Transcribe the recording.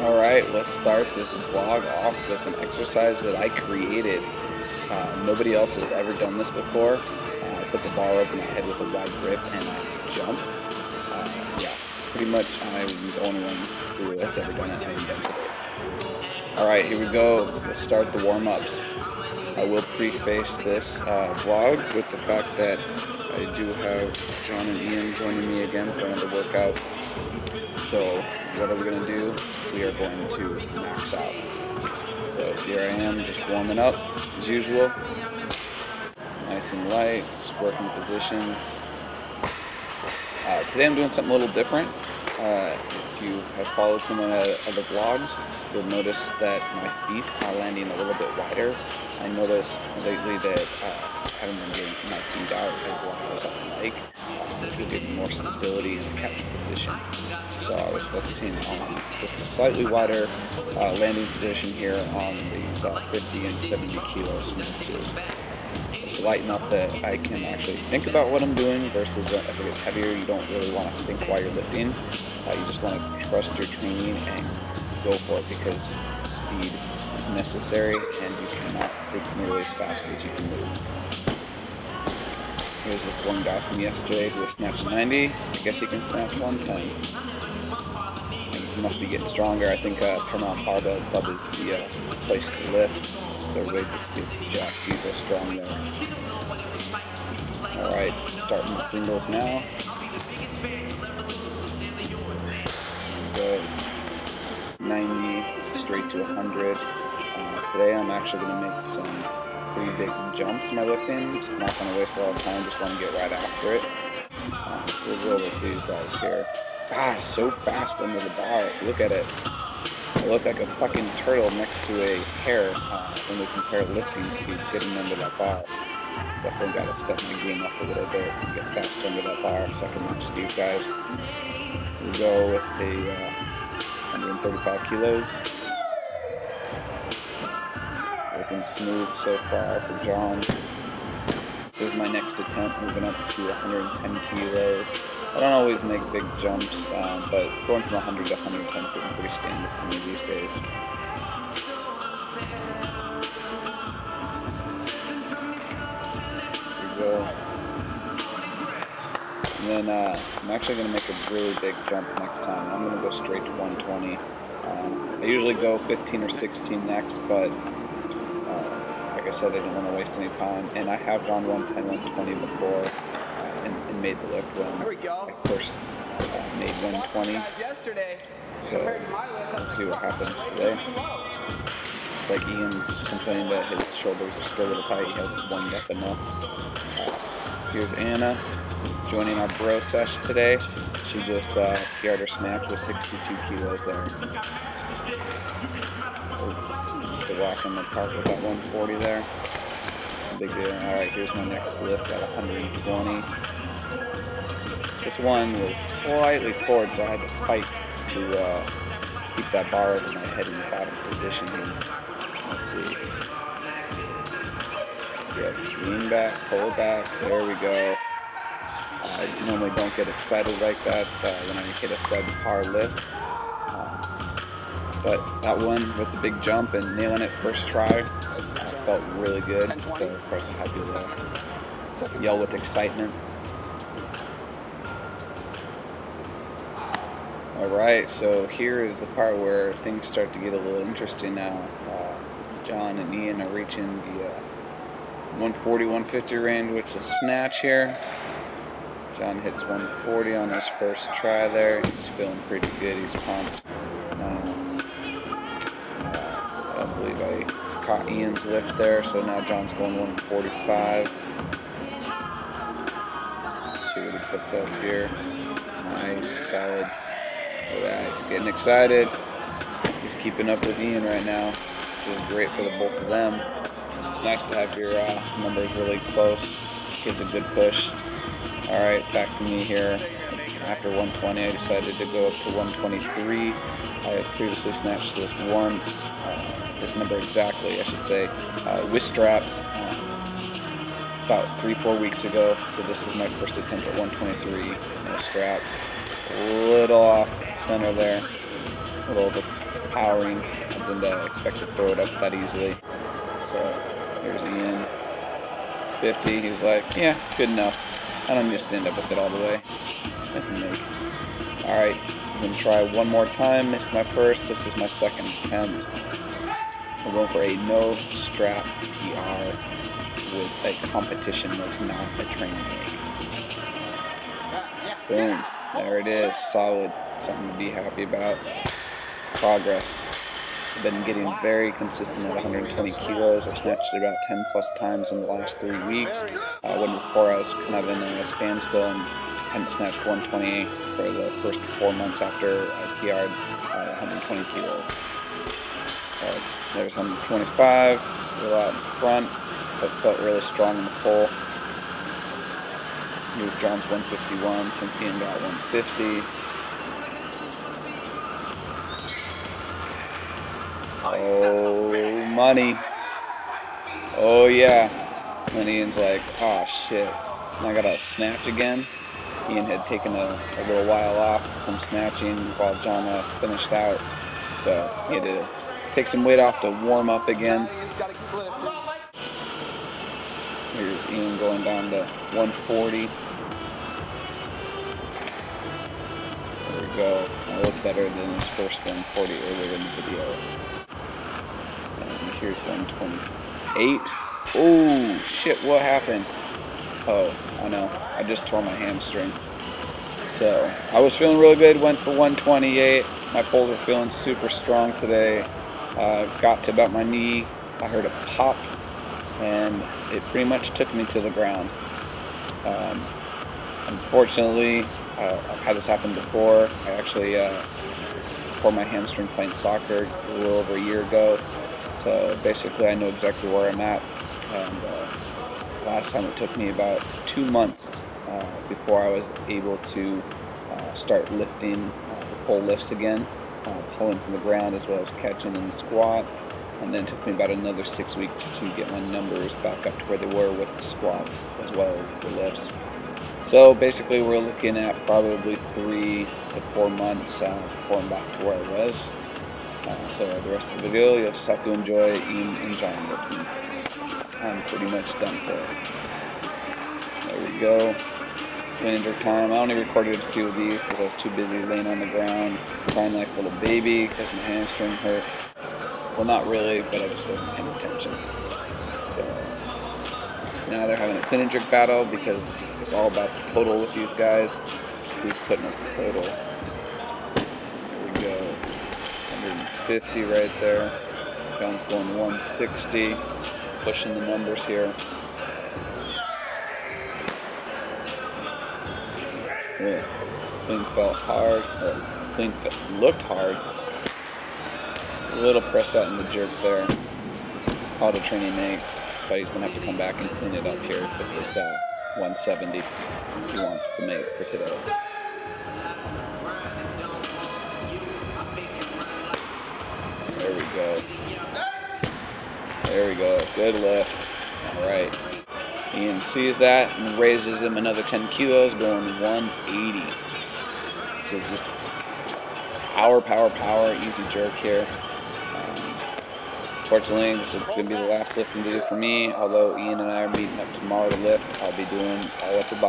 Alright, let's start this vlog off with an exercise that I created. Nobody else has ever done this before. I put the bar over my head with a wide grip and I jump. Yeah, pretty much I'm the only one who has ever done it and done today. Alright, here we go. Let's start the warm-ups. I will preface this vlog with the fact that I do have John and Ian joining me again for another workout. So what are we going to do? We are going to max out. So here I am just warming up as usual. Nice and light, just working positions. Today I'm doing something a little different. If you have followed some of the other vlogs, you'll notice that my feet are landing a little bit wider. I noticed lately that I haven't been getting my feet out as wide as I like, which will give me more stability in the catch position. So I was focusing on just a slightly wider landing position here on these 50 and 70 kilo snatches. It's light enough that I can actually think about what I'm doing versus as it gets heavier, you don't really want to think while you're lifting. You just want to trust your training and go for it because speed is necessary and you cannot think nearly as fast as you can move. Here's this one guy from yesterday who was snatched 90. I guess he can snatch 110. He must be getting stronger. I think Paramount Barbell Club is the place to lift. So everybody just gets jacked. He's so strong there. Alright, starting the singles now. Good. 90 straight to 100. Today I'm actually going to make some pretty big jumps in my lifting. Just not going to waste a lot of time, just want to get right after it. So we'll go with these guys here. Ah, so fast under the bar. Look at it. I look like a fucking turtle next to a hare when we compare lifting speeds getting under that bar. Definitely got to step my game up a little bit and get faster under that bar so I can match these guys. We go with a 135 kilos. Looking smooth so far for John. This is my next attempt, moving up to 110 kilos. I don't always make big jumps, but going from 100 to 110 is getting pretty standard for me these days. Here we go. And then I'm actually going to make a really big jump next time. I'm going to go straight to 120. I usually go 15 or 16 next, but like I said, I didn't want to waste any time, and I have gone 110, 120 before and made the lift when I first made 120. So let's see what happens today. It's like Ian's complaining that his shoulders are still a little tight. He hasn't warmed up enough. Here's Anna joining our bro sesh today. She just PR'd her snatch with 62 kilos there. Just a walk in the park with that 140 there. Big deal. Alright, here's my next lift at 120. This one was slightly forward, so I had to fight to keep that bar over my head in the bottom position here. Let's see. Yep, lean back, pull back, there we go. I normally don't get excited like that when I hit a subpar lift. But that one with the big jump and nailing it first try, I felt really good. So of course I had to yell with excitement. Alright, so here is the part where things start to get a little interesting now. John and Ian are reaching the 140, 150 range, which is snatch here. John hits 140 on his first try there. He's feeling pretty good. He's pumped. I don't believe I caught Ian's lift there, so now John's going 145. Let's see what he puts up here. Nice, solid. Look at that. He's getting excited. He's keeping up with Ian right now, which is great for the both of them. It's nice to have your numbers really close. Gives a good push. Alright, back to me here. After 120, I decided to go up to 123. I have previously snatched this once, this number exactly, I should say, with straps about 3-4 weeks ago. So this is my first attempt at 123 no straps. A little off center there. a little overpowering. I didn't expect to throw it up that easily. So here's Ian. 50. He's like, yeah, good enough. I don't need to stand up with it all the way. That's a make. Alright, I'm going to try one more time. Missed my first. This is my second attempt. I'm going for a no strap PR with a competition make, not a training make. Boom. There it is. Solid. Something to be happy about. Progress. I've been getting very consistent at 120 kilos. I've snatched it about 10 plus times in the last 3 weeks. When before I was kind of in a standstill and hadn't snatched 128 for the first 4 months after I PR'd 120 kilos. There's 125, a little out in front, but felt really strong in the pull. Here's John's 151 since Ian got 150. Oh, money. Oh, yeah. And Ian's like, oh, shit. And I got to snatch again. Ian had taken a little while off from snatching while John finished out. So he had to take some weight off to warm up again. Here's Ian going down to 140. There we go. I look better than his first 140 earlier in the video. And here's 128. Oh, shit, what happened? Oh, I know. I just tore my hamstring. So, I was feeling really good, went for 128. My pulls were feeling super strong today. Got to about my knee. I heard a pop, and it pretty much took me to the ground. Unfortunately, I've had this happen before. I actually tore my hamstring playing soccer a little over a year ago. So basically I know exactly where I'm at. And last time it took me about 2 months before I was able to start lifting full lifts again, pulling from the ground as well as catching in the squat. And then it took me about another 6 weeks to get my numbers back up to where they were with the squats as well as the lifts. So basically we're looking at probably 3 to 4 months before I'm back to where I was. So the rest of the video you'll just have to enjoy Ian and John lifting. I'm pretty much done for it. There we go. Clean and jerk time. I only recorded a few of these because I was too busy laying on the ground crying like a little baby because my hamstring hurt. Well, not really, but I just wasn't paying attention. So now they're having a clean and jerk battle because it's all about the total with these guys. Who's putting up the total? There we go. 150 right there. John's going 160. Pushing the numbers here. Yeah. Clean felt hard. Clean looked hard. A little press out in the jerk there. Called a training make, but he's going to have to come back and clean it up here with this 170 he wants to make for today. There we go. There we go. Good lift. Alright. Ian sees that and raises him another 10 kilos, going 180. So it's just power, power, power. Easy jerk here. Fortunately, this is going to be the last lifting video for me. Although Ian and I are meeting up tomorrow to lift, I'll be doing all upper body.